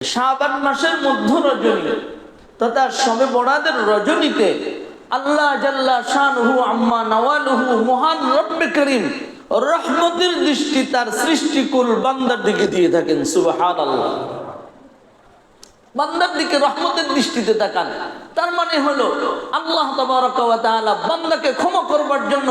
শাবান মাসের মধ্য রজনী তথা শবে বরাতের রজনীতে আল্লাহ জাল্লা শানুহু আম্মা নওয়ালুহু মহান রব্বে করিম রহমতের দৃষ্টি তার সৃষ্টিকুল বান্দার দিকে দিয়ে থাকেন। সুবহানাল্লাহ। বান্দার দিকে রহমতের দৃষ্টিতে তাকান। তার মানে হলো আল্লাহ তাবারক ওয়া তাআলা বান্দাকে ক্ষমা করবার জন্য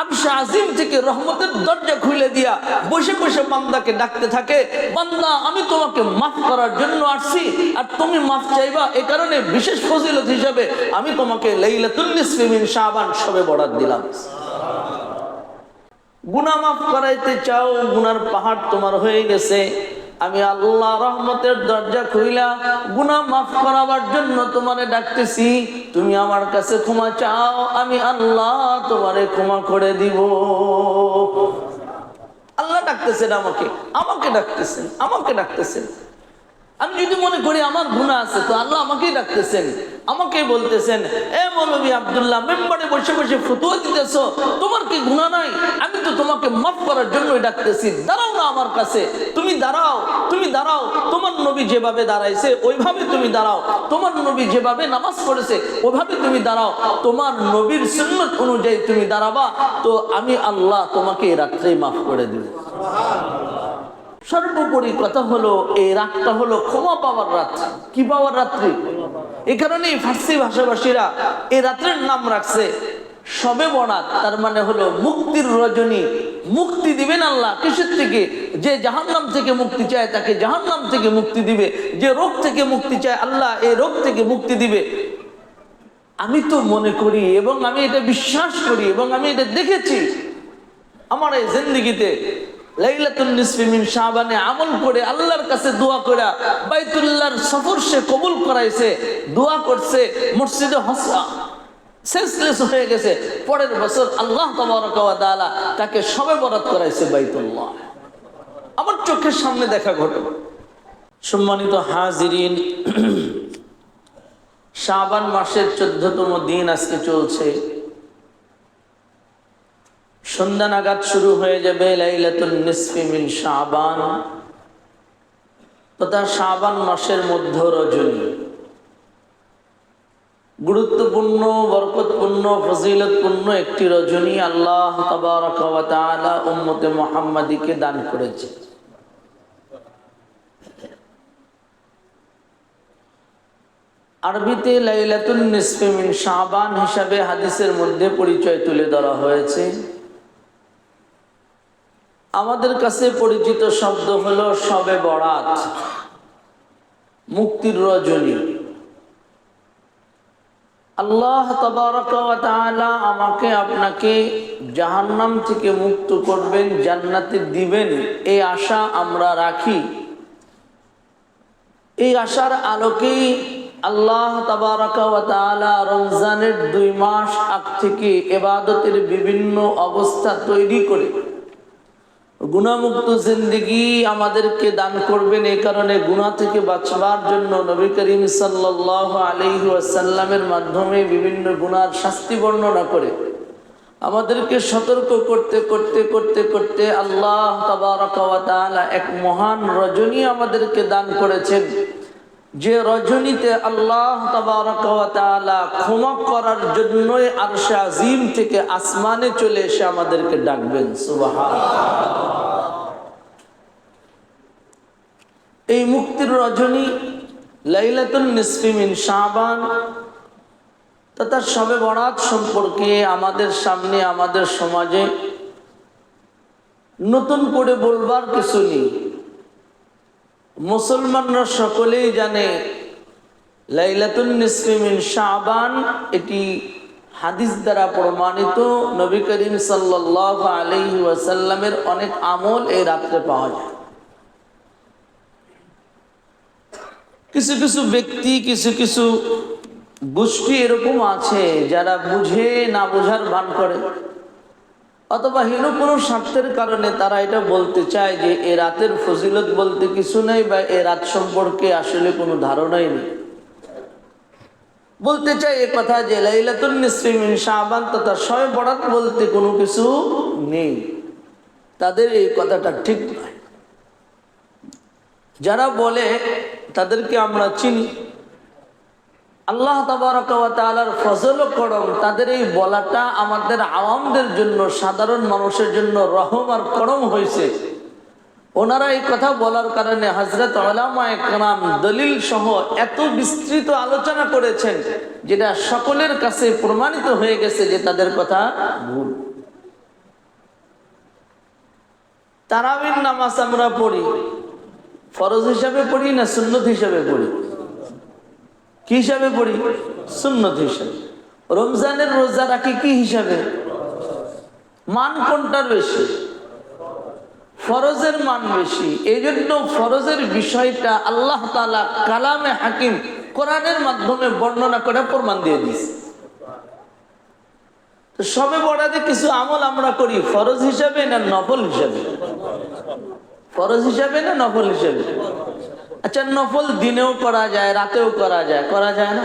আরশ আজিম থেকে রহমতের দরজা খুলে দিয়া বসে বসে বান্দাকে ডাকতে থাকে, বান্দা আমি তোমাকে মাফ করার জন্য আসছি আর তুমি মাফ চাইবা, এই কারণে বিশেষ ফজিলত হিসাবে আমি তোমাকে লাইলাতুন নিসফি মিন শাবান শবে বরাত দিলাম। গুনাহ মাফ করাইতে চাও, গুনার পাহাড় তোমার হয়ে গেছে, আমি আল্লাহ রহমতের দরজা খুইলা গুনাহ মাফ করাবার জন্য তোমারে ডাকতেছি, তুমি আমার কাছে ক্ষমা চাও, আমি আল্লাহ তোমারে ক্ষমা করে দিব। আল্লাহ ডাকতেছেন আমাকে ডাকতেছেন। আমি যদি মনে করি আমার গুনাহ আছে তো আল্লাহ আমাকেই ডাকতেছেন, আমাকেই বলতেছেন, এ মৌলভী আব্দুল্লাহ মেম্বারে বসে বসে ফতোয়া দিতেছো, তোমার কি গুনাহ নাই? আমি তো তোমাকে মাফ করার জন্যই ডাকতেছি, দাঁড়াও না আমার কাছে, তুমি দাঁড়াও, তোমার নবী যেভাবে দাঁড়াইছে ওইভাবে তুমি দাঁড়াও, তোমার নবী যেভাবে নামাজ পড়েছে ওইভাবে তুমি দাঁড়াও, তোমার নবীর সুন্নাত অনুযায়ী তুমি দাঁড়াবা, তো আমি আল্লাহ তোমাকে এই রাত্রেই মাফ করে দিব। সর্বোপরি কথা হলো এই রাতটা হলো ক্ষমা পাওয়ার রাত্রি। কি পাওয়ার রাত্রি? এই কারণেই ফার্সি ভাষাভাষীরা এই রাত্রের নাম রাখছে শবে বরাত। তার মানে হলো মুক্তির রজনী। মুক্তি দিবেন আল্লাহ কিসের থেকে? যে জাহান্নাম থেকে মুক্তি চায় তাকে জাহান্নাম থেকে মুক্তি দিবে, যে রোগ থেকে মুক্তি চায় আল্লাহ এই রোগ থেকে মুক্তি দিবে। আমি তো মনে করি এবং আমি এটা বিশ্বাস করি এবং আমি এটা দেখেছি আমার এই জিন্দেগিতে, লাইলাতুন নিসফি মিন শাবানে আমল করে আল্লাহর কাছে দোয়া করে বাইতুল্লাহর সফর সে কবুল করাইছে, দোয়া করছে, মসজিদে হসা সেন্সলেস হয়ে গেছে, পরের বছর আল্লাহ তাবারক ওয়া তাআলা তাকে শবে বরাত করাইছে বাইতুল্লাহ। আমার চোখের সামনে দেখা ঘটনা। সম্মানিত হাজিরিন, শাবান মাসের 14তম দিন আজকে চলছে। সন্ধ্যা নাগাদ শুরু হয়ে যাবে লাইলাতুন নিসফি মিন শাবান তথা শাবান মাসের মধ্য রজনী। গুরুত্বপূর্ণ, বরকতপূর্ণ, ফজিলতপূর্ণ একটি রজনী আল্লাহ তাবারক ওয়া তাআলা উম্মতে মুহাম্মাদীকে দান করেছে। আরবিতে লাইলাতুন নিসফি মিন শাবান হিসাবে হাদিসের মধ্যে পরিচয় তুলে ধরা হয়েছে। আমাদের কাছে পরিচিত শব্দ হলো শবে বরাত, মুক্তির রজনী। আল্লাহ তাবারক ওয়া তাআলা আমাকে আপনাকে জাহান্নাম থেকে মুক্ত করবেন, জান্নাতে দিবেন, এই আশা আমরা রাখি। এই আশার আলোকেই আল্লাহ তাবারক ওয়া তাআলা রমজানের 2 মাস আগ থেকে ইবাদতের বিভিন্ন অবস্থা তৈরি করে গুনাহমুক্ত জিন্দেগি আমাদেরকে দান করবেন। এই কারণে গুনাহ থেকে বাঁচবার জন্য নবী করিম সাল্লাল্লাহু আলাইহি ওয়াসাল্লামের মাধ্যমে বিভিন্ন গুনাহর শাস্তি বর্ণনা করে আমাদেরকে সতর্ক করতে আল্লাহ তাবারক ওয়া তাআলা এক মহান রজনী আমাদেরকে দান করেছেন, যে রজনীতে আল্লাহ তাবারক ওয়া তাআলা ক্ষমা করার জন্যই আরশে আজিম থেকে আসমানে চলে এসে আমাদেরকে ডাকবেন। সুবহানাল্লাহ। এই মুক্তির রজনী লাইলাতুন নিসফি মিন শাবান তথা শবে বরাত সম্পর্কে আমাদের সামনে, আমাদের সমাজে নতুন করে বলবার কিছু নেই। মুসলমানরা সকলেই জানে লাইলাতুন নিসফি মিন শাবান এটি হাদিস দ্বারা প্রমাণিত। নবী করিম সাল্লাল্লাহু আলাইহি ওয়াসাল্লামের অনেক আমল এই রাত্রে পাওয়া যায়। কিছু কিছু ব্যক্তি, কিছু গোষ্ঠী এরকম আছে যারা বুঝে না বোঝার ভান করে, অথবা হীন কোনো স্বার্থের কারণে তারা এটা বলতে চায় যে এ রাতের ফজিলত বলতে কিছু নেই বা এ রাত সম্পর্কে আসলে কোনো ধারণাই নেই। বলতে চায় এ কথা যে লাইলাতুন নিসফি মিন শাবান তথা শবে বরাত বলতে কোনো কিছু নেই। তাদের এই কথাটা ঠিক নয়। যারা বলে তাদেরকে আমরা চিনি। আল্লাহ তাবারক ওয়া তাআলার ফজল ও করম, তাদের এই বলাটা আমাদের আওয়ামদের জন্য, সাধারণ মানুষের জন্য রহম আর করম হয়েছে। ওনারা এই কথা বলার কারণে হযরত উলামায়ে কেরাম দলিল সহ এত বিস্তৃত আলোচনা করেছেন, যেটা সকলের কাছে প্রমাণিত হয়ে গেছে যে তাদের কথা ভুল। তারাবির নামাজ আমরা পড়ি ফরজ হিসাবে পড়ি না সুন্নত হিসাবে পড়ি? কি হিসাবে পড়ি? সুন্নত হিসাবে। রমজানের রোজা রাখি কি হিসাবে? মান কোনটার বেশি? ফরজের মান বেশি। এই জন্য ফরজের বিষয়টা আল্লাহ তাআলা কালামে হাকিম কোরআনের মাধ্যমে বর্ণনা করে প্রমাণ দিয়ে দিয়েছে। তো সবে বড়াতে কিছু আমল আমরা করি ফরজ হিসাবে না নফল হিসাবে? ফরজ হিসাবে না নফল হিসাবে? আচ্ছা, নফল দিনেও করা যায়, রাতেও করা যায়, করা যায় না?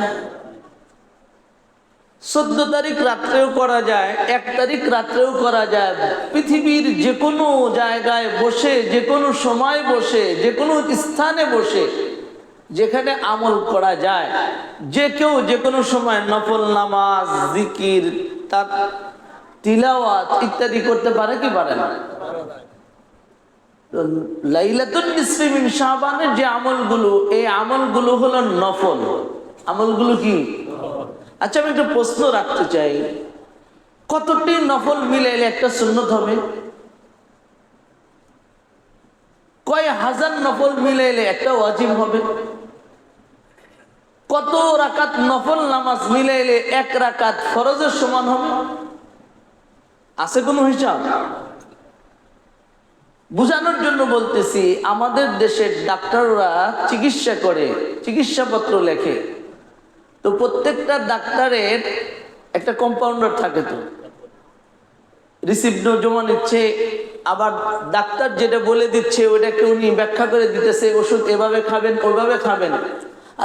14 তারিখ রাত্রেও করা যায়, 1 তারিখ রাত্রেও করা যায়। পৃথিবীর যে কোনো জায়গায় বসে, যে কোনো সময় বসে, যে কোনো স্থানে বসে যেখানে আমল করা যায়, যে কেউ যে কোনো সময় নফল নামাজ, জিকির, তার তিলাওয়াত ইত্যাদি করতে পারে কি পারে না? লাইলাতুন নিসফি মিন শাবানের যে আমলগুলো, এই আমলগুলো হলো নফল আমলগুলো। কি? আচ্ছা, আমি একটা প্রশ্ন রাখতে চাই, কতটি নফল মিলাইলে একটা সুন্নত হবে? কয় হাজার নফল মিলাইলে একটা ওয়াজিব হবে? কত রাকাত নফল নামাজ মিলাইলে 1 রাকাত ফরজের সমান হবে? আছে কোনো হিসাব? বুঝানোর জন্য বলতেছি, আমাদের দেশের ডাক্তাররা চিকিৎসা করে, চিকিৎসাপত্র লেখে, তো প্রত্যেকটা ডাক্তারের একটা কম্পাউন্ডার থাকে, তো রিসিপ্ট জমা নিচ্ছে, আবার ডাক্তার যেটা বলে দিচ্ছে ওইটাকে উনি ব্যাখ্যা করে দিতেছে, ওষুধ এভাবে খাবেন, ওইভাবে খাবেন।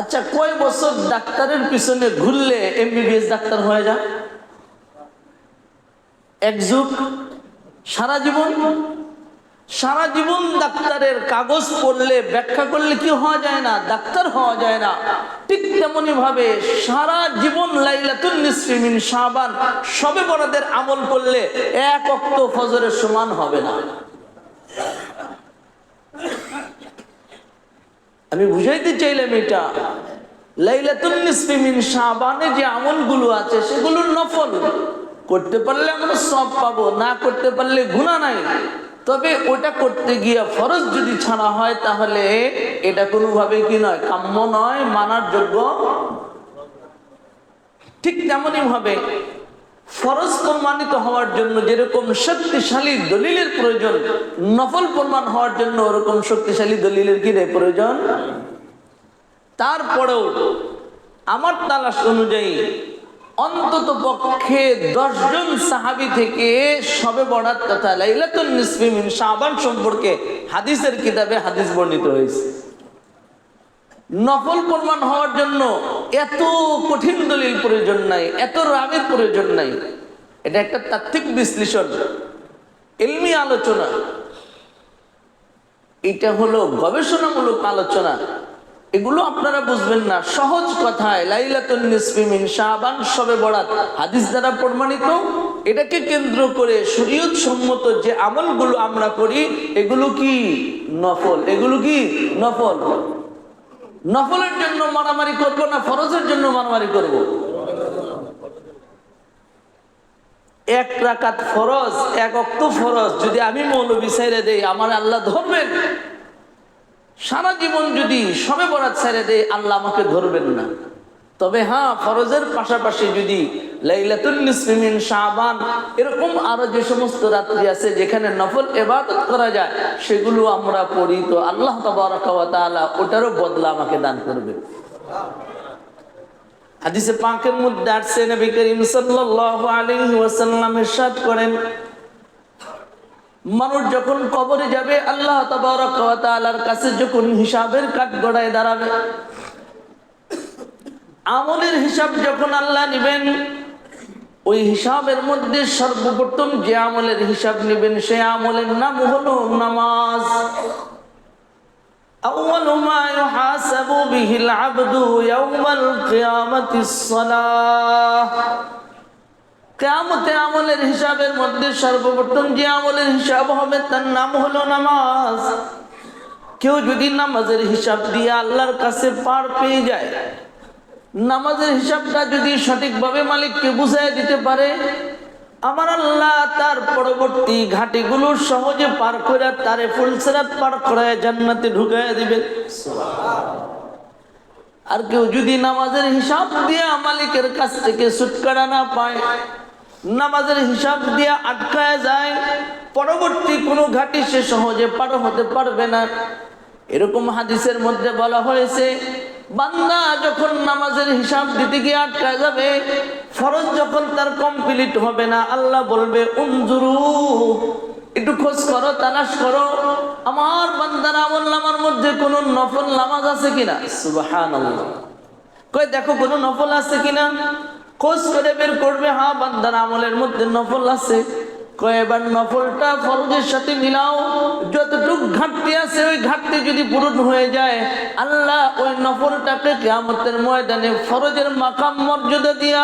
আচ্ছা, কয় বছর ডাক্তারের পিছনে ঘুরলে এমবিবিএস ডাক্তার হয়ে যায়? এক যুগ? সারা জীবন? সারা জীবন ডাক্তারের কাগজ পড়লে, ব্যাখ্যা করলে কি হওয়া যায় না? ডাক্তার হওয়া যায় না। ঠিক তেমনি ভাবে সারা জীবন লাইলাতুন নিসফি মিন শাবান শবে বরাতের আমল করলে 1 ওয়াক্ত ফজরের সমান হবে না। আমি বুঝাইতে চাইলাম এটা, লাইলাতুন নিসফি মিন শাবানে যে আমলগুলো আছে সেগুলো নফল, করতে পারলে আমরা সওয়াব পাবো, না করতে পারলে গুনাহ নাই। তবে ওটা করতে গিয়ে ফরজ যদি ছাড়া হয় তাহলে এটা কোনোভাবে কি নয়, কাম্য নয়, মানার যোগ্য। ঠিক তেমনি ভাবে ফরজ প্রমাণিত হওয়ার জন্য যেরকম শক্তিশালী দলিলের প্রয়োজন, নফল প্রমাণ হওয়ার জন্য ওরকম শক্তিশালী দলিলের কি প্রয়োজন। তারপরেও আমার তালাশ অনুযায়ী অন্তত পক্ষে 10 জন সাহাবী থেকে শবে বরাত তথা লাইলাতুন নিসফি মিন শাবান সম্পর্কে হাদিসের কিতাবে হাদিস বর্ণিত হয়েছে। নফল প্রমাণ হওয়ার জন্য এত কঠিন দলিল প্রয়োজন নাই, এত রাগের প্রয়োজন নাই। এটা একটা তাত্ত্বিক বিশ্লেষণ, ইলমি আলোচনা, এটা হলো গবেষণামূলক আলোচনা। এগুলো আপনারা বুঝবেন না। সহজ কথায় লাইলাতুন নিসফি মিন শাবান শবে বরাত হাদিস দ্বারা প্রমাণিত, এটাকে কেন্দ্র করে শরীয়ত সম্মত যে আমলগুলো আমরা করি এগুলো কি নফল। এগুলো কি নফল। নফলের জন্য মারামারি করব না ফরজের জন্য মারামারি করব? 1 রাকাত ফরজ, 1 ওয়াক্ত ফরজ যদি আমি মৌলবি ছেড়ে দেই আমার আল্লাহ ধরবেন। সারা জীবন যদি শবে বরাত ছেড়ে দেই আল্লাহ আমাকে ধরবেন না। তবে হ্যাঁ, ফরজের পাশাপাশি যদি লাইলাতুন নিসফি মিন শাবান এরকম আরো যে সমস্ত রাত্রি আছে যেখানে নফল ইবাদত করা যায় সেগুলো আমরা পড়ি, তো আল্লাহ তাবারাকা ওয়া তাআলা ওটারও বদলা আমাকে দান করবেন। হাদিসে পাকের মধ্যে আসছে, নবী করিম সাল্লাল্লাহু আলাইহি ওয়াসাল্লাম ইরশাদ করেন, মানুষ যখন কবরে যাবে আল্লাহ তাবারাকা ওয়া তাআলার কাছে যখন হিসাবের কাঠগড়ায় দাঁড়াবে, আমলের হিসাব যখন আল্লাহ নেবেন, ওই হিসাবের মধ্যে সর্বপ্রথম যে আমলের হিসাব নেবেন সে আমলের নাম হলো নামাজ। আউয়ালু মা ইউহাসাবু বিহিল আবদু ইয়াউমাল কিয়ামাতিস সালাহ। কিয়ামতে আমলের হিসাবের মধ্যে সর্বপ্রথম যে আমলের হিসাব হবে তার নাম হলো নামাজ। কেউ যদি নামাজের হিসাব দিয়ে আল্লাহর কাছে পার পেয়ে যায়, নামাজের হিসাবটা যদি সঠিকভাবে মালিককে বুঝাই দিতে পারে, আমার আল্লাহ তার পরবর্তী ঘাটিগুলো সহজে পার করে তারে ফুলসিরাত পার করায় জান্নাতে ঢুকায় দিবে। আর কেউ যদি নামাজের হিসাব দিয়ে মালিকের কাছ থেকে ছুটকারা না পায়, নামাজের হিসাব দিয়ে আটকায় যায়, পরবর্তী কোনো ঘাটি সে সহজে পার হতে পারবে না। এরকম হাদিসের মধ্যে বলা হয়েছে, বান্দা যখন নামাজের হিসাব দিতে গিয়ে আটকায় যাবে, ফরজ যখন তার কমপ্লিট হবে না, আল্লাহ বলবে উনজুরু, একটু খোঁজ করো, তালাশ করো, আমার বান্দার আমল নামার মধ্যে কোনো নফল নামাজ আছে কিনা। সুবহানাল্লাহ। কই দেখো কোনো নফল আছে কিনা, খোঁজ করে বের করবে, হ্যাঁ বান্দার আমলের মধ্যে নফল আছে। কয়েকবার নফলটা ফরজের সাথে মিলাও, যতটুকু ঘাটতি আছে ওই ঘাটতি যদি পূরণ হয়ে যায়, আল্লাহ ওই নফলটাকে কিয়ামতের ময়দানে ফরজের মাকাম মর্যাদা দিয়া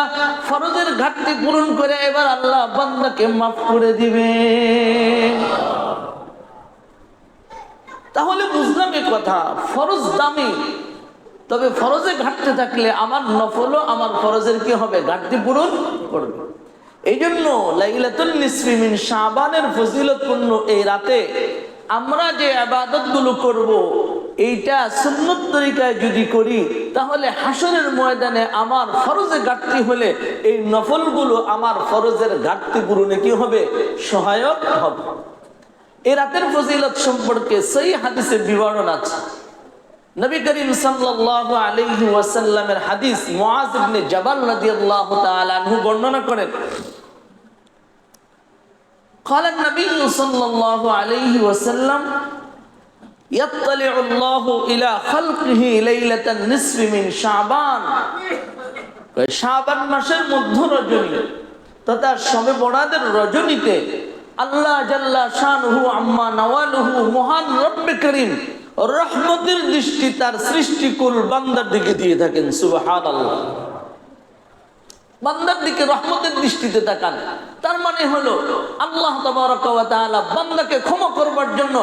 ফরজের ঘাটতি পূরণ করে এবার আল্লাহ বান্দাকে মাফ করে দিবে। তাহলে বুঝলাম এই কথা, ফরজ দামি, তবে ফরজে ঘাটতি থাকলে আমার নফলও আমার ফরজের কি হবে, ঘাটতি পূরণ করবে। এই জন্য লাইলাতুল নিসফি মিন শাবানের ফজিলতপূর্ণ এই রাতে আমরা যে ইবাদতগুলো করব, এইটা সুন্নত তরিকায় যদি করি, তাহলে হাসরের ময়দানে আমার ফরজে ঘাটতি হলে এই নফলগুলো আমার ফরজের ঘাটতি পূরণে কি হবে, সহায়ক হবে। এই রাতের ফজিলত সম্পর্কে সহিহ হাদিসে বিবরণ আছে। নবী করিম সাল্লাল্লাহু আলাইহি ওয়াসাল্লামের হাদিস মুআজ ইবনে জাবাল রাদিয়াল্লাহু তাআলা আনহু বর্ণনা করেন, قال النبي صلى الله عليه وسلم يطلع الله إلى خلقه ليلة النصف من شعبان। শাবান মাসের মধ্য রজনী তথা শবে বরাতের রজনীতে আল্লাহ জাল্লা শানুহু আম্মা নওয়ালুহু মহান রব্বে করিম রহমতের দৃষ্টি তার সৃষ্টিকুল বান্দার দিকে দিয়ে থাকেন। সুবহানাল্লাহ। বান্দার দিকে রহমতের দৃষ্টিতে তাকান, তার মানে হলো আল্লাহ তাবারক ওয়া তাআলা বান্দাকে ক্ষমা করবার জন্য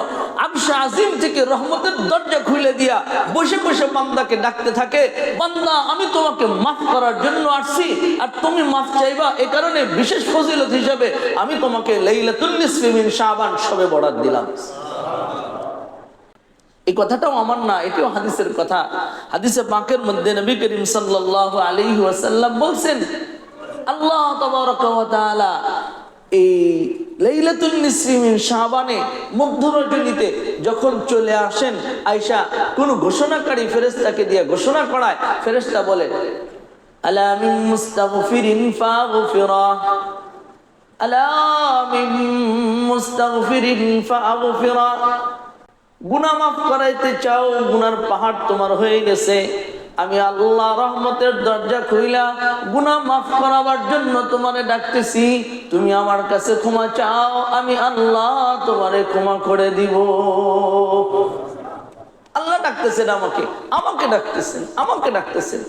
আরশ আজিম থেকে রহমতের দরজা খুলে দিয়া বসে বসে বান্দাকে ডাকতে থাকে, বান্দা আমি তোমাকে মাফ করার জন্য আসছি, আর তুমি মাফ চাইবা, এই কারণে বিশেষ ফজিলত হিসেবে আমি তোমাকে লাইলাতুল নিসফি মিন শাবান শবে বরাত দিলাম। এই কথাটাও আমার না, এটাও হাদিসের কথা। হাদিসে পাকের মধ্যে নবী করিম সাল্লাল্লাহু আলাইহি ওয়াসাল্লাম বলছেন, আল্লাহ তাবারক ওয়া তাআলা এই লাইলাতুল নিসফি মিন শাবানে মধ্য রজনীতে যখন চলে আসেন, আয়েশা কোন ঘোষণাকারী ফেরেশতাকে দিয়ে ঘোষণা করায়, ফেরেশতা বলে আলা মিন মুস্তাগফিরিন ফাগফিরা, আলা মিন মুস্তাগফিরিন ফাগফিরা। গুনাহ মাফ করাইতে চাও, গুনার পাহাড় তোমার হয়ে গেছে, আমি আল্লাহ রহমতের দরজা খুইলা গুনাহ মাফ করাবার জন্য তোমারে ডাকতেছি, তুমি আমার কাছে ক্ষমা চাও, আমি আল্লাহ তোমারে ক্ষমা করে দিব। আল্লাহ ডাকতেছেন আমাকে, আমাকে ডাকতেছেন, আমাকে ডাকতেছেন।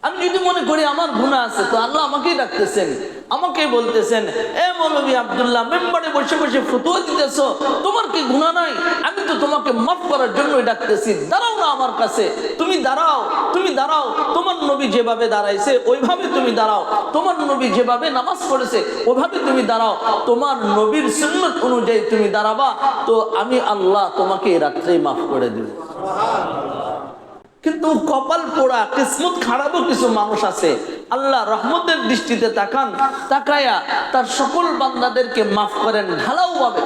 আমি যদি মনে করি আমার গুনাহ আছে, তো আল্লাহ আমাকেই ডাকতেছেন, আমাকেই বলতেছেন, এ মৌলভী আব্দুল্লাহ মেম্বারে বসে বসে ফতোয়া দিতেছো, তোমার কি গুনাহ নাই? আমি তো তোমাকে মাফ করার জন্যই ডাকতেছি, দাঁড়াও না আমার কাছে, তুমি দাঁড়াও, তুমি দাঁড়াও, তোমার নবী যেভাবে দাঁড়াইছে ওইভাবে তুমি দাঁড়াও, তোমার নবী যেভাবে নামাজ পড়েছে ওইভাবে তুমি দাঁড়াও, তোমার নবীর সুন্নত অনুযায়ী তুমি দাঁড়াবা, তো আমি আল্লাহ তোমাকে এই রাত্রেই মাফ করে দিব। কিন্তু কপাল পোড়া কিসমত খারাপও কিছু মানুষ আছে, আল্লাহ রহমতের দৃষ্টিতে তাকান, তাকায়া তার সকল বান্দাদেরকে মাফ করেন ঢালাও ভাবে,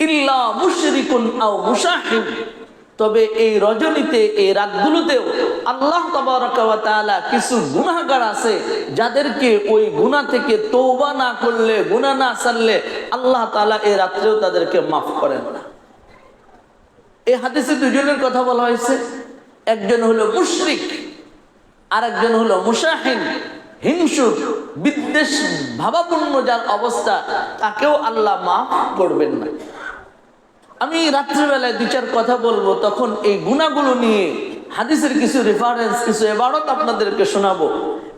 ইল্লা মুশরিকুন আও মুশাহিদ। তবে এই রজনীতে, এই রাতগুলোতেও আল্লাহ তাবারক ওয়া তাআলা কিছু গুনাহগার আছে, যাদেরকে ওই গুনাহ থেকে তওবা না করলে, গুনাহ না ছাড়লে আল্লাহ তাআলা এই রাত্রেও তাদেরকে মাফ করেন না। এই হাদিসে দুজনের কথা বলা হয়েছে, একজন হলো মুশরিক, আর একজন হলো মুশাহিন, হিংসুক, বিদ্বেষ ভাবাপূর্ণ যার অবস্থা, তাকেও আল্লাহ মাফ করবেন না। আমি রাত্রিবেলায় 2-4 কথা বলবো, তখন এই গুনাহগুলো নিয়ে হাদিসের কিছু রেফারেন্স, কিছু ইবারত আপনাদেরকে শোনাবো।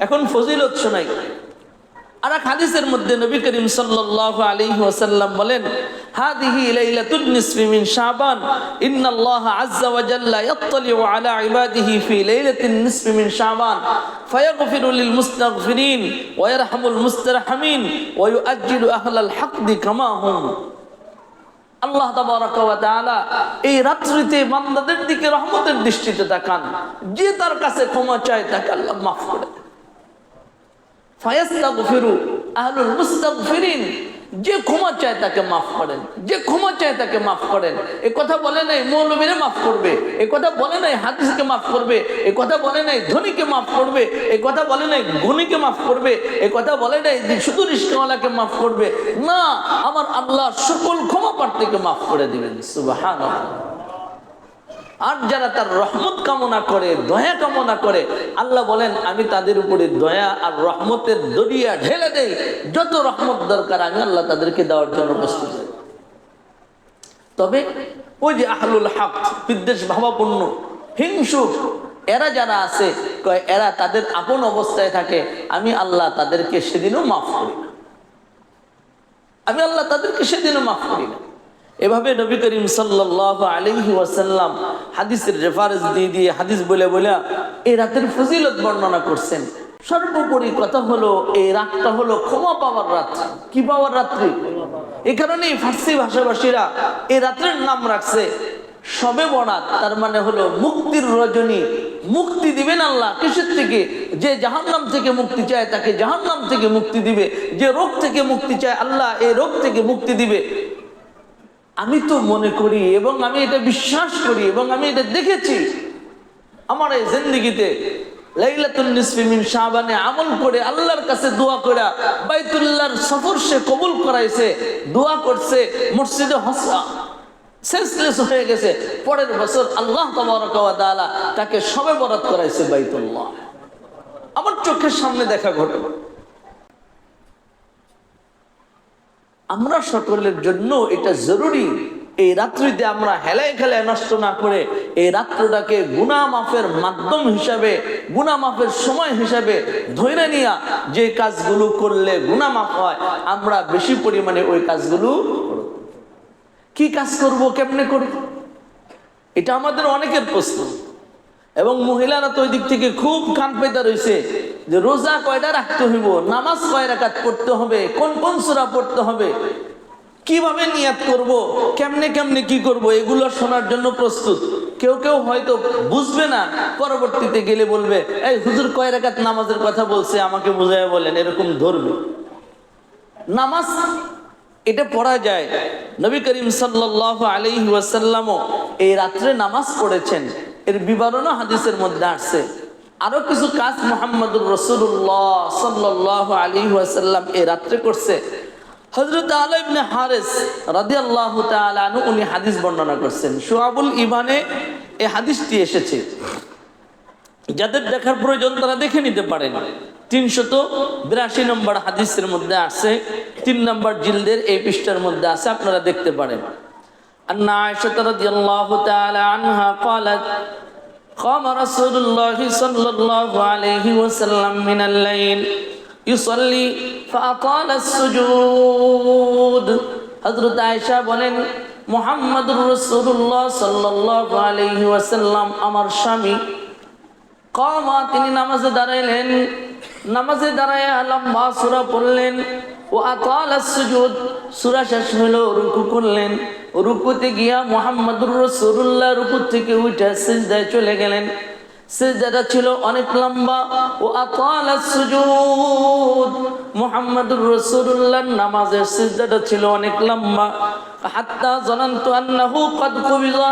এখন ফজিলত শোনাই। আর এক হাদিসের মধ্যে নবী করিম সাল্লাল্লাহু আলাইহি ওয়াসাল্লাম বলেন, হাদিহি লাইলাতুন নিসফি মিন শাবান, ইন্নাল্লাহা আযজা ওয়া জাল্লা ইয়াত্তালিউ আলা ইবাদিহি ফি লাইলাতিন নিসফি মিন শাবান ফায়াগফিরু লিল মুস্তাগফিরিন ওয়া ইয়ারহামুল মুস্তারহামিন ওয়া ইউআজ্জিলু আহলাল হাকদি কামা হুম। আল্লাহ তাবারাকা ওয়া তাআলা এই রাত্রিতে বান্দাদের দিকে রহমতের দৃষ্টিতে তাকান, যে তার কাছে ক্ষমা চায় তাকে আল্লাহ মাফ করে দেন। ফায়াস্তাগফিরু আহলুল মুস্তাগফিরিন, যে ক্ষমা চায় তাকে মাফ করেন, যে ক্ষমা চায় তাকে মাফ করেন। এ কথা বলে নাই মৌলবীরে মাফ করবে, এ কথা বলে নাই হাদিসকে মাফ করবে, এ কথা বলে নাই ধনীকে মাফ করবে, এ কথা বলে নাই গুণীকে মাফ করবে, এ কথা বলে নাই শুধু রিস্কাওয়ালাকে মাফ করবে। না, আমার আল্লাহ সকল ক্ষমা প্রার্থীকে মাফ করে দিবেন। সুবহানাল্লাহ। আর যারা তার রহমত কামনা করে, দয়া কামনা করে, আল্লাহ বলেন আমি তাদের উপরে দয়া আর রহমতের দরিয়া ঢেলে দেই। যত রহমত দরকার আমি আল্লাহ তাদেরকে দেওয়ার জন্য প্রস্তুত। তবে ওই যে আহলুল হক, বিদ্বেষ ভাবাপন্ন, হিংসুক, এরা যারা আছে, এরা তাদের আপন অবস্থায় থাকে, আমি আল্লাহ তাদেরকে সেদিনও মাফ করি না, আমি আল্লাহ তাদেরকে সেদিনও মাফ করি না। এভাবে নবী করিম সাল্লাল্লাহু আলাইহি ওয়াসাল্লাম হাদিসের রেফারেন্স দিয়ে হাদিস বলে এই রাতের ফজিলত বর্ণনা করছেন। সর্বোপরি কথা হলো এই রাতটা হলো ক্ষমা পাওয়ার রাত। কি পাওয়ার রাত্রি? এই কারণেই ফার্সি ভাষাভাষীরা এই রাত্রের নাম রাখছে শবে বরাত, তার মানে হলো মুক্তির রজনী। মুক্তি দিবেন আল্লাহ কিসের থেকে? যে জাহান্নাম থেকে মুক্তি চায় তাকে জাহান্নাম থেকে মুক্তি দিবে, যে রোগ থেকে মুক্তি চায় আল্লাহ এই রোগ থেকে মুক্তি দিবে। আমি তো মনে করি এবং আমি এটা বিশ্বাস করি এবং আমি এটা দেখেছি আমার এই জিন্দেগিতে, লাইলাতুন নিসফি মিন শাবানে আমল করে আল্লাহর কাছে দোয়া করে বাইতুল্লাহর সফর সে কবুল করাইছে, দোয়া করছে, মসজিদে সেন্সলেস হয়ে গেছে, পরের বছর আল্লাহ তাবারাকা ওয়া তাআলা তাকে শবে বরাত করাইছে বাইতুল্লাহ। আমার চোখের সামনে দেখা ঘটে। আমরা সকলের জন্য এটা জরুরি, এই রাত্রিতে আমরা হেলায় খেলায় নষ্ট না করে এই রাত্রটাকে গুনাহ মাফের মাধ্যম হিসাবে, গুনাহ মাফের সময় হিসাবে ধরে নিয়া যে কাজগুলো করলে গুনাহ মাফ হয়, আমরা বেশি পরিমাণে ওই কাজগুলো। কি কাজ করব, কেমনে করব, এটা আমাদের অনেকের প্রশ্ন। এবং মহিলারা তো ওই দিক থেকে খুব কান পেতে রয়েছে যে রোজা কয়টা রাখতে হইব, নামাজ কয় রাকাত পড়তে হবে, কোন কোন সূরা পড়তে হবে, কিভাবে নিয়াত করব, কেমনে কেমনে কি করব, এগুলো শোনার জন্য প্রস্তুত। কেউ কেউ হয়তো বুঝবে না, পরবর্তীতে গেলে বলবে এই হুজুর কয় রাকাত নামাজের কথা বলছে আমাকে বুঝায় বলেন, এরকম ধরবে। নামাজ এটা পড়া যায়। নবী করিম সাল্লাল্লাহু আলাইহি ওয়াসাল্লামও এই রাত্রে নামাজ পড়েছেন, এর বিবরণও হাদিসের মধ্যে আসছে। আরো কিছু কাজ মুহাম্মদুর রাসূলুল্লাহ সাল্লাল্লাহু আলাইহি ওয়াসাল্লাম এই রাত্রে করছে। হযরত আলা ইবনে হারিস রাদিয়াল্লাহু তাআলা আনহু উনি হাদিস বর্ণনা করছেন। শুআবুল ঈমানে এই হাদিসটি এসেছে, যাদের দেখার প্রয়োজন তারা দেখে নিতে পারেন। 382 নম্বর হাদিসের মধ্যে আছে, 3 নম্বর জিলদের এই পৃষ্ঠার মধ্যে আছে, আপনারা দেখতে পারেন। আন্না আয়েশা রাদিয়াল্লাহু তাআলা আনহা قالت قام رسول الله صلى الله عليه وسلم من الليل يصلي فأطال السجود। হযরত আয়েশা বলেন মুহাম্মদুর রাসূলুল্লাহ সাল্লাল্লাহু আলাইহি ওয়াসাল্লাম আমার স্বামী কামা, তিনি নামাজে দাঁড়াইলেন, নামাজে দাঁড়ায় লম্বা সূরা পড়লেন, ও আতালাস সুজুদ, সূরা শেষ হলো রুকু করলেন, রুকুতে গিয়া মুহাম্মদুর রাসূলুল্লাহ রুকু থেকে উঠে সিজদায় চলে গেলেন। সিজদাটা ছিল অনেক লম্বা। ও আতালাস সুজুদ, মুহাম্মদুর রাসূলুল্লাহর নামাজের সিজদাটা ছিল অনেক লম্বা। হাত্তা জানান্তু আন্নাহু ক্বাদ কুবিযা,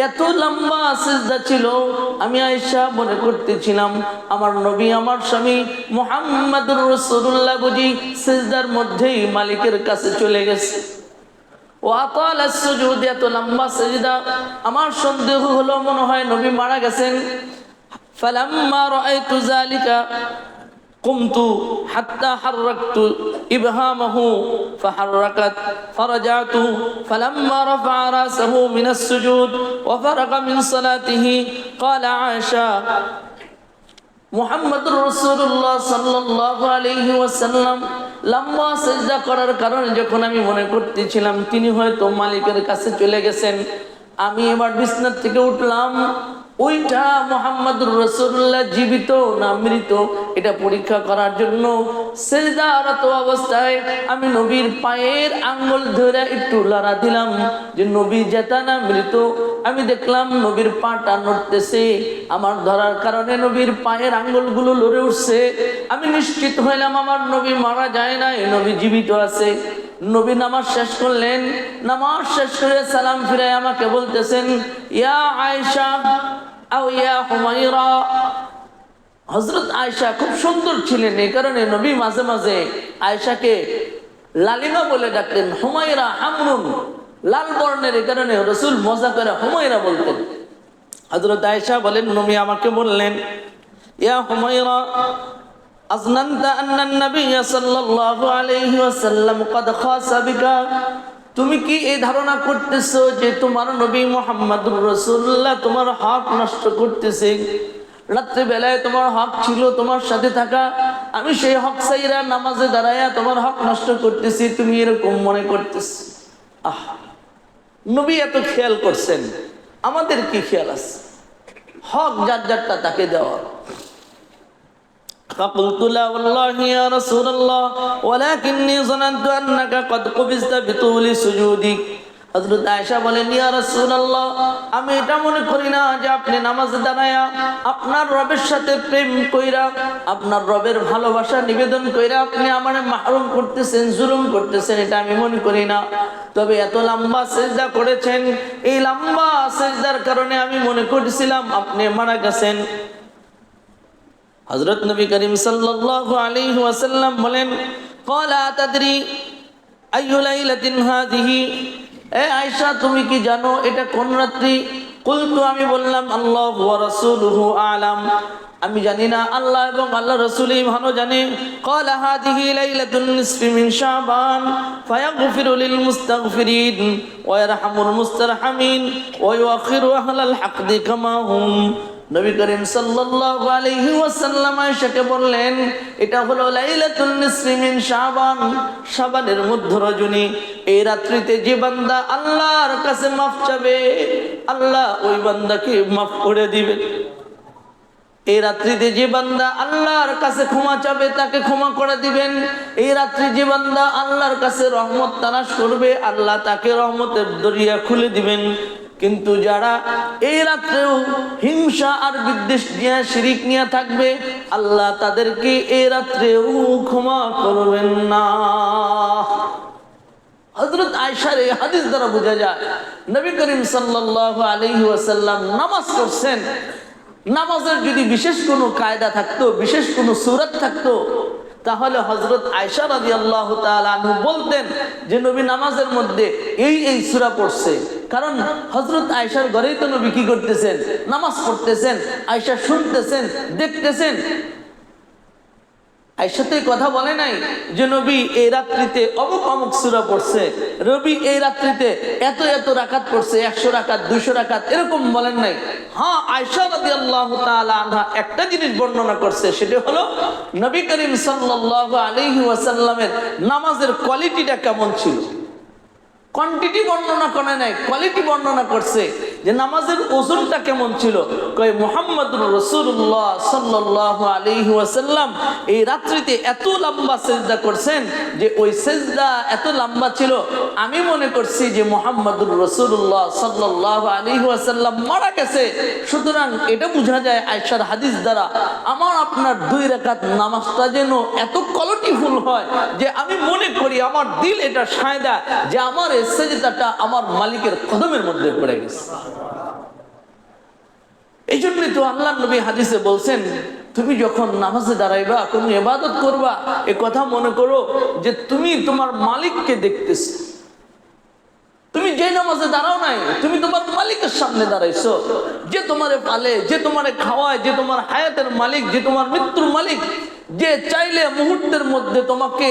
এত লম্বা সিজদা ছিল আমি আয়েশা মনে করতেছিলাম আমার নবী, আমার স্বামী মুহাম্মদুর রাসূলুল্লাহ বুঝি সিজদার মধ্যেই মালিকের কাছে চলে গেছে। ও আতালাস সুজুদ, এত লম্বা সিজদা, আমার সন্দেহ হলো মনে হয় নবী মারা গেছেন। ফালাম্মা রাআইতু যালিকা, قمت حتى حركت إبهامه فحركت فرجعت فلما رفع رأسه من السجود وفرغ من صلاته قال عائشة মুহাম্মদুর রাসূলুল্লাহ সাল্লাল্লাহু আলাইহি ওয়াসাল্লাম লম্বা সিজদা করার কারণে যখন আমি মনে করতেছিলাম তিনি হয়তো মালিকের কাছে চলে গেছেন, আমি এবার বিছানা থেকে উঠলাম। ওইটা মুহাম্মদুর রাসূলুল্লাহ জীবিত না মৃত এটা পরীক্ষা করার জন্য সিজদারত অবস্থায় আমি নবীর পায়ের আঙ্গুল ধরে একটু লড়া দিলাম যে নবী জেতা না মৃত। আমি দেখলাম নবীর পাটা নড়তেছে, আমার ধরার কারণে নবীর পায়ের আঙ্গুলগুলো লড়ে উঠছে। আমি নিশ্চিত হইলাম আমার নবী মারা যায় না, এই নবী জীবিত আছে। নবী নামাজ শেষ করলেন, নামাজ শেষ করে সালাম ফিরে আমাকে বলতেছেন, ইয়া আয়েশা আও ইয়া হুমায়রা। হযরত আয়েশা খুব সুন্দর ছিলেন, এই কারণে নবী মাঝে মাঝে আয়েশাকে লালিমা বলে ডাকতেন, হুমায়রা হামরুন লাল বর্ণের, এই কারণে রাসূল মজা করে হুমায়রা বলতেন। হযরত আয়েশা বলেন, নবী আমাকে বললেন, ইয়া হুমায়রা আযনানতা আন্না নবী সাল্লাল্লাহু আলাইহি ওয়াসাল্লাম ক্বাদ খাসা বিকা। তুমি কি এই ধারণা করতেছো যে তোমার নবী মুহাম্মদুর রাসূলুল্লাহ তোমার হক নষ্ট করতেছে? রাত্রি বেলায় তোমার হক ছিল তোমার সাথে থাকা, আমি সেই হক ছাইরা নামাজে দাঁড়ায়া তোমার হক নষ্ট করতেছি, তুমি এরকম মনে করতেছো? নবী এত খেয়াল করছেন, আমাদের কি খেয়াল আছে? হক যার যারটা তাকে দেওয়া। فقلت لا والله يا رسول الله ولكني ظننت أنك قد قبضت بطول سجودك। হযরত আয়েশা বলেন, ইয়া রাসূলুল্লাহ, আমি এটা মনে করি না যে আপনি নামাজে দাঁড়ায়া আপনার রবের সাথে প্রেম কইরা আপনার রবের ভালোবাসা নিবেদন কইরা আপনি আমারে মাহরুম করতেছেন, জুলুম করতেছেন, এটা আমি মনে করি না। তবে এত লম্বা সিজদা করেছেন, এই লম্বা সিজদার কারণে আমি মনে করেছিলাম আপনি মারা গেছেন। হযরত নবী করিম সাল্লাল্লাহু আলাইহি ওয়াসাল্লাম বলেন, ক্বালা তাদরি আইয়ু লাইলাতিন হাযিহি। এ আয়েশা, তুমি কি জানো এটা কোন রাত্রি? কুলতু, আমি বললাম, আল্লাহু ওয়া রাসূলুহু আ'লাম, আমি জানি না, আল্লাহ এবং আল্লাহর রাসূলই ভালো জানে। ক্বালা হাযিহি লাইলাতুন নিসফি মিন শাবান ফায়াগফিরু লিল মুস্তাগফিরিন ওয়া ইয়ারহামুল মুস্তারহামিন ওয়া ইউআখিরু আহলাল হাকদি কামা হুম। নবী করিম সাল্লাল্লাহু আলাইহি ওয়াসাল্লাম আয়েশাকে বললেন, এটা হলো লাইলাতুন নিসফি মিন শাবান, শাবানের মধ্য রজনী। এই রাত্রিতে যে বান্দা আল্লাহর কাছে মাফ চাবে, আল্লাহ ওই বান্দাকে মাফ করে দিবেন। এই রাত্রিতে যে বান্দা আল্লাহর কাছে ক্ষমা চাবে তাকে ক্ষমা করে দিবেন। এই রাত্রি যে বান্দা আল্লাহর কাছে রহমত তালাশ করবে, আল্লাহ তাকে রহমতের দরিয়া খুলে দিবেন। কিন্তু যারা এই রাত্রেও হিংসা আর বিদ্বেষ নিয়ে শিরিক নিয়ে থাকবে, আল্লাহ তাদেরকে এই রাত্রেও ক্ষমা করবেন না। হযরত আয়েশার এই হাদিস দ্বারা বোঝা যায় নবী করিম সাল্লাল্লাহু আলাইহি ওয়াসাল্লাম নামাজ পড়ছেন। নামাজের যদি বিশেষ কোনো কায়দা থাকতো, বিশেষ কোনো সূরত থাকতো, তাহলে হযরত আয়েশা রাদিয়াল্লাহু তাআলা আনহু বলতেন যে নবী নামাজের মধ্যে এই সূরা পড়ছে। কারণ হযরত আয়েশার ঘরেই তো নবী কি করতেছেন? নামাজ পড়তেছেন, আয়েশা শুনতেছেন, দেখতেছেন। আয়েশা তো এই কথা বলে নাই যে নবী এই রাত্রিতে অমুক অমুক সূরা পড়ছে, নবী এই রাত্রিতে এত এত রাকাত পড়ছে, 100 রাকাত 200 রাকাত, এরকম বলেন নাই। হ্যাঁ, আয়েশা রাদিয়াল্লাহু তাআলা আনহা একটা জিনিস বর্ণনা করছে, সেটা হলো নবী করিম সাল্লাল্লাহু আলাইহি ওয়াসাল্লামের নামাজের কোয়ালিটিটা কেমন ছিল। কোয়ান্টিটি বর্ণনা করে নাই, কোয়ালিটি বর্ণনা করছে যে নামাজের ওজনটা কেমন ছিল। কয় মুহাম্মদুর রাসূলুল্লাহ সাল্লাল্লাহু আলাইহি ওয়াসাল্লাম এই রাত্রিতে এত লম্বা সিজদা করছেন যে ওই সিজদা এত লম্বা ছিল, আমি মনে করছি যে মুহাম্মদুর রাসূলুল্লাহ সাল্লাল্লাহু আলাইহি ওয়াসাল্লাম মারা গেছে। সুতরাং এটা বোঝা যায় আয়েশার হাদিস দ্বারা আমার আপনার 2 রাকাত নামাজটা যেন এত কোয়ালিটিফুল হয় যে আমি মনে করি, আমার দিল এটা সায়দা যে আমার এই সিজদাটা আমার মালিকের কদমের মধ্যে পড়ে গেছে। এই জন্যই তো আল্লাহর নবী হাদিসে বলছেন, তুমি যখন নামাজে দাঁড়াইবা, কোনো ইবাদত করবা, এ কথা মনে করো যে তুমি তোমার মালিককে দেখতেছো। তুমি যে নামাজে দাঁড়াও নাই, তুমি তোমার মালিকের সামনে দাঁড়াইছো, যে তোমারে পালে, যে তোমারে খাওয়ায়, যে তোমার হায়াতের মালিক, যে তোমার মৃত্যুর মালিক। যে চাইলে মুহূর্তের মধ্যে তোমাকে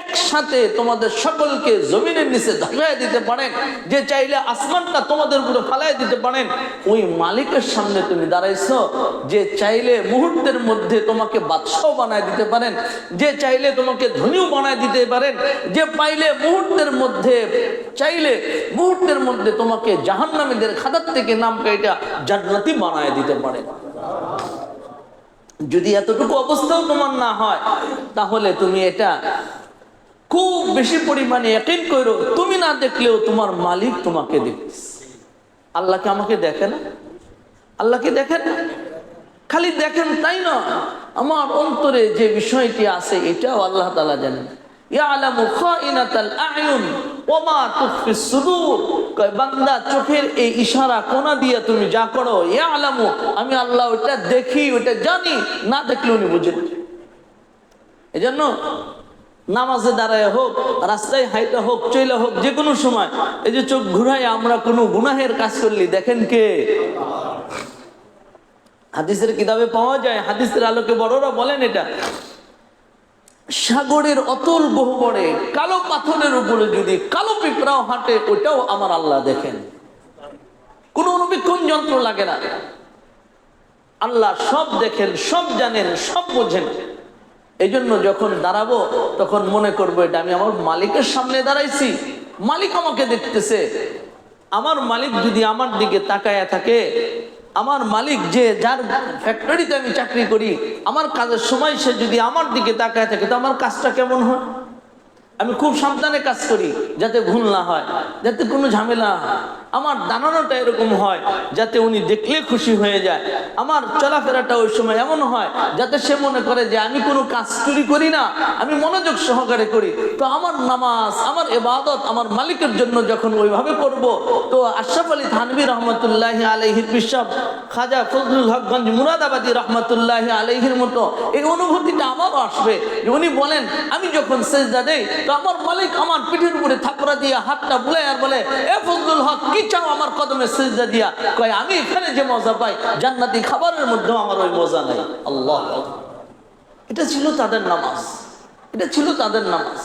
একসাথে তোমাদের সকলকে জমিনের নিচে ধসায় দিতে পারেন, যে চাইলে আসমানটা তোমাদের উপরে ফালায় দিতে পারেন, ওই মালিকের সামনে তুমি দাঁড়াইছো। যে চাইলে মুহূর্তের মধ্যে তোমাকে বাদশাহ বানায় দিতে পারেন, যে চাইলে তোমাকে ধনীও বানায় দিতে পারেন, যে পাইলে মুহূর্তের মধ্যে চাইলে মুহূর্তের মধ্যে তোমাকে জাহান্নামীদের খাতার থেকে নাম কাইটা জান্নাতি বানায় দিতে পারেন। যদি এতটুকু অবস্থাও তোমার না হয়, তাহলে তুমি এটা খুব বেশি পরিমাণে ইয়াকিন করো, তুমি না দেখলেও তোমার মালিক তোমাকে দেখতেছে। আল্লাহকে আমাকে দেখে না? আল্লাহকে দেখেন না? খালি দেখেন তাই না, আমার অন্তরে যে বিষয়টি আছে এটাও আল্লাহ তাআলা জানেন। ইয়ালামু খাইনাতাল আয়ুন ওয়া মা তুখফিস সুদূর। কয় বান্দা, চোখের এই ইশারা কোনা দিয়ে তুমি যা করো, ইয়ালামু, আমি আল্লাহ ওটা দেখি, ওটা জানি, না দেখলে উনি বুঝেন। এজন্য নামাজে দাঁড়ায় হোক, রাস্তায় হাইটা হোক, চইলা হোক, যে কোনো সময় এই যে চোখ ঘুরাই আমরা কোনো গুনাহের কাজ করলি, দেখেন কে? হাদিসের কিতাবে পাওয়া যায়, হাদিসের আলোকে বড়রা বলেন এটা, সাগরের অতল গহ্বরে কালো পাথরের উপরে যদি কালো পিঁপড়াও হাঁটে, ওটাও আমার আল্লাহ দেখেন। কোনো অনুবীক্ষণ যন্ত্র লাগে না, আল্লাহ সব দেখেন, সব জানেন, সব বোঝেন। এই জন্য যখন দাঁড়াবো তখন মনে করবো এটা আমি আমার মালিকের সামনে দাঁড়াইছি, মালিক আমাকে দেখতেছে। আমার মালিক যদি আমার দিকে তাকায়া থাকে, আমার মালিক যে যার ফ্যাক্টরিতে আমি চাকরি করি, আমার কাজের সময় সে যদি আমার দিকে তাকায় থাকে, তো আমার কাজটা কেমন হয়? আমি খুব সাবধানে কাজ করি যাতে ভুল না হয়, যাতে কোনো ঝামেলা না হয়। আমার দাঁড়ানোটা এরকম হয় যাতে উনি দেখলে খুশি হয়ে যায়। আমার চলাফেরাটা ওই সময় এমন হয় যাতে সে মনে করে যে আমি কোনো কাজ চুরি করি না, আমি মনোযোগ সহকারে করি। তো আমার নামাজ, আমার ইবাদত আমার মালিকের জন্য যখন ওইভাবে করব, তো আশরাফ আলী থানভী রহমতুল্লাহি আলাইহির বিশ্বাস, খাজা ফজলুল হক গঞ্জ মুরাদাবাদী রহমতুল্লাহি আলাইহির মতো এই অনুভূতিটা আমারও আসবে। উনি বলেন, আমি যখন সেজদা দেই তো আমার মালিক আমার পিঠের উপরে থাপড়া দিয়ে হাতটা বুলায় আর বলে, এ ফজলুল হক, কি চাও আমার কদমে সিজদা দিয়া? কয়, আমি এখানে যে মজা পাই জান্নাতি খাবারের মধ্যেও আমার ওই মজা নাই। আল্লাহ, এটা ছিল তাদের নামাজ, এটা ছিল তাদের নামাজ।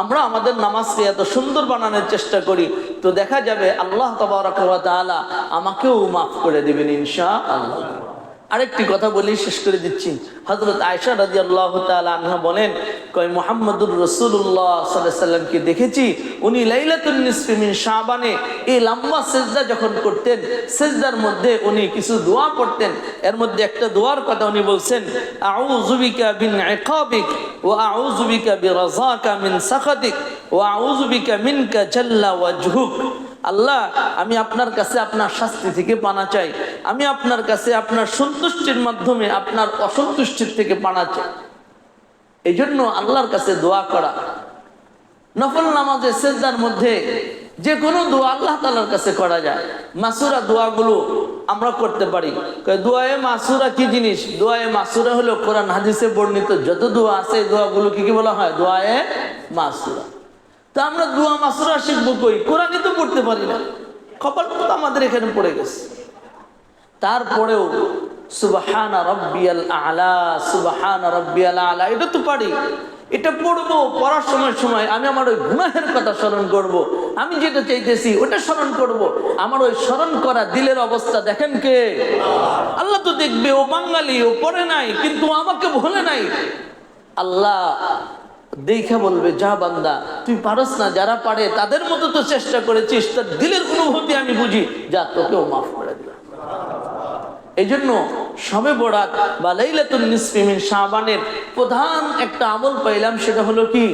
আমরা আমাদের নামাজকে এত সুন্দর বানানোর চেষ্টা করি, তো দেখা যাবে আল্লাহ তাবারক ওয়া তাআলা আমাকেও মাফ করে দিবেন ইনশাআল্লাহ। আরেকটি কথা বলি, শেষ করে দিচ্ছি। হযরত আয়েশা রাদিয়াল্লাহু তাআলা আনহা বলেন, কয় মুহাম্মদুর রাসূলুল্লাহ সাল্লাল্লাহু আলাইহি সাল্লামকে দেখেছি, উনি লাইলাতুন নিসফি মিন শাবানে এই লম্বা সিজদা যখন করতেন, সিজদার মধ্যে উনি কিছু দোয়া করতেন। এর মধ্যে একটা দোয়ার কথা উনি বলছেন, আউযু বিকা মিন ইকাবিক ওয়া আউযু বিকা বিরাযাকা মিন সাখাতিক ওয়া আউযু বিকা মিনকা জাল্লা ওয়াজহুক। আল্লাহ, আমি আপনার কাছে আপনার শাস্তি থেকে পানা চাই, আমি আপনার কাছে আপনার সন্তুষ্টির মাধ্যমে আপনার অসন্তুষ্টির থেকে পানা চাই। এই জন্য আল্লাহর কাছে দোয়া করা, নফল নামাজে সিজদার মধ্যে যে কোনো দোয়া আল্লাহ তাআলার কাছে করা যায়। মাসুরা দোয়াগুলো আমরা করতে পারি। দোয়ায়ে মাসুরা কি জিনিস? দোয়ায়ে মাসুরা হলো কোরআন হাদিসে বর্ণিত যত দোয়া আছে, দোয়াগুলো কি বলা হয়? দোয়ায়ে মাসুরা। তা আমরা দোয়া মাসুরা শিখবো কই? কোরআনই তো পড়তে পারি না, কপাল তো আমাদের এখানে পড়ে গেছে। তারপরেও সুবহানা রাব্বিয়াল আ'লা, সুবহানা রাব্বিয়াল আ'লা এটা তো পারি, এটা পড়বো। পড়ার সময় আমি আমার ওই গুনাহের কথা স্মরণ করব, আমি যেটা চাইতেছি ওটা স্মরণ করব। আমার ওই স্মরণ করা দিলের অবস্থা দেখেন কে? আল্লাহ তো দেখবে। ও বাঙালি, ও পড়ে নাই কিন্তু আমাকে ভুলে নাই। আল্লাহ দেখে বলবে, যা বান্দা, তুই পারস না, যারা পারে তাদের মতো তো চেষ্টা করেছিস, তার দিলের অনুভূতি আমি বুঝি, যা তোকেও মাফ করে দিলাম। এই জন্য শবে বরাত বা লাইলাতুন নিসফি মিন শাবানের প্রধান একটা আমল পাইলাম, সেটা হলো কি?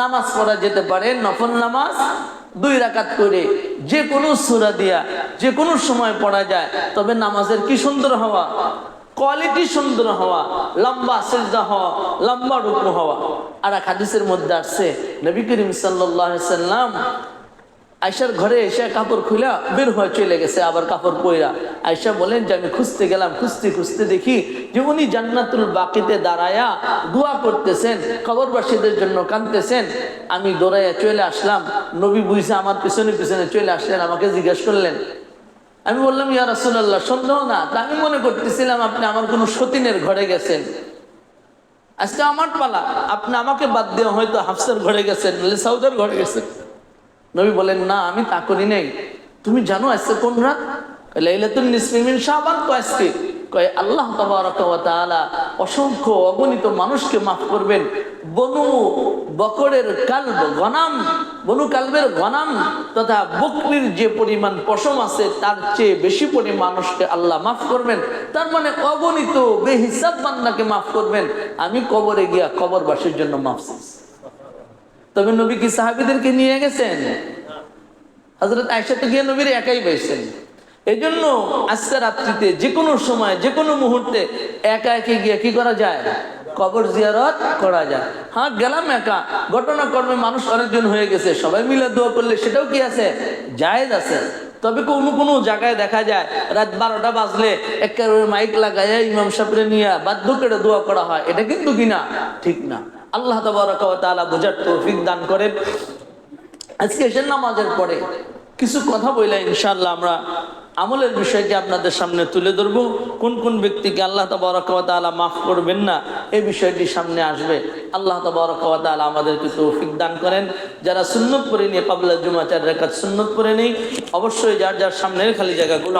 নামাজ পড়া যেতে পারে, নফল নামাজ 2 রাকাত করে যে কোনো সূরা দিয়া যে কোনো সময় পড়া যায়। তবে নামাজের কি সুন্দর হওয়া, কোয়ালিটি সুন্দর হওয়া, লম্বা সিজদা হওয়া, লম্বা রুকু হওয়া। আর এক হাদিসের মধ্যে আসছে, নবী করিম সাল্লাল্লাহু আলাইহি সাল্লাম আয়েশার ঘরে এসে কাপড় খুলে বের হয়ে চলে গেছে, আবার কাপড় পইরা। আয়েশা বলেন যে আমি খুঁজতে গেলাম, খুঁজতে খুঁজতে দেখি যে উনি জান্নাতুল বাকিতে দাঁড়ায়া দোয়া করতেছেন, কবরবাসীদের জন্য কাঁদতেছেন। আমি দৌড়াইয়া চলে আসলাম, নবী বুঝে আমার পিছনে পিছনে চলে আসলেন, আমাকে জিজ্ঞেস করলেন। আমি বললাম, ইয়া রাসূলুল্লাহ, সন্দেহ না, তা আমি মনে করতেছিলাম আপনি আমার কোনো সতীনের ঘরে গেছেন। আজকে আমার পালা, আপনি আমাকে বাদ দিয়ে হয়তো হাফসার ঘরে গেছেন, নাহলে সাউদের ঘরে গেছেন। নবী বলেন না, আমি তা করি নাই। তুমি জানো আজকে কোন রাত? লাইলাতুন নিসফি মিন শাবান। তো আজকে কয় আল্লাহ তাবারাকা ওয়া তাআলা অসংখ্য অগণিত মানুষকে মাফ করবেন। বনু বকরের কালব গনাম, বনু কালবের গনাম তথা বকরির যে পরিমাণ পশম আছে তার চেয়ে বেশি পরিমাণ মানুষকে আল্লাহ মাফ করবেন। তার মানে অগণিত বেহিসাব বান্দাকে মাফ করবেন। আমি কবরে গিয়া কবরবাসীর জন্য মাফ চাইছি। তবে নবী কি সাহাবীদেরকে নিয়ে গেছেন? হযরত আয়েশা তো গিয়ে নবীর একাই পাইছেন। এই জন্য আজকে রাত্রিতে যে কোনো সময় যে কোনো মুহূর্তে একা একে গিয়ে কি করা যায়? কবর জিয়ারত করা যায়। হ্যাঁ, গেলাম একা, ঘটনাক্রমে মানুষ অনেকজন হয়ে গেছে, সবাই মিলে দোয়া করলে সেটাও কি আছে? জায়েজ আছে। তবে কোনো কোনো জায়গায় দেখা যায় রাত 12টা বাজলে একেবারে মাইক লাগাইয়া ইমাম সাহেবরে নিয়ে বাধ্য করে দোয়া করা হয়, এটা কিন্তু কিনা ঠিক না। আল্লাহ তাবারাকা ওয়া তাআলা বোঝার তৌফিক দান করেন। আজকে এশার নামাজের পরে কিছু কথা বললে ইনশাআল্লাহ আমরা আমলের বিষয়টি আপনাদের সামনে তুলে ধরবো। কোন কোন ব্যক্তিকে আল্লাহ তাবারাকা ওয়া তাআলা মাফ করবেন না এই বিষয়টি সামনে আসবে। আল্লাহ তাবারাকা ওয়া তাআলা আমাদেরকে তৌফিক দান করেন। যারা সুন্নত পড়ে নিয়ে ক্বাবলা জুমা 4 রাকাত সুন্নত পড়ে নেই, অবশ্যই যার যার সামনের খালি জায়গাগুলো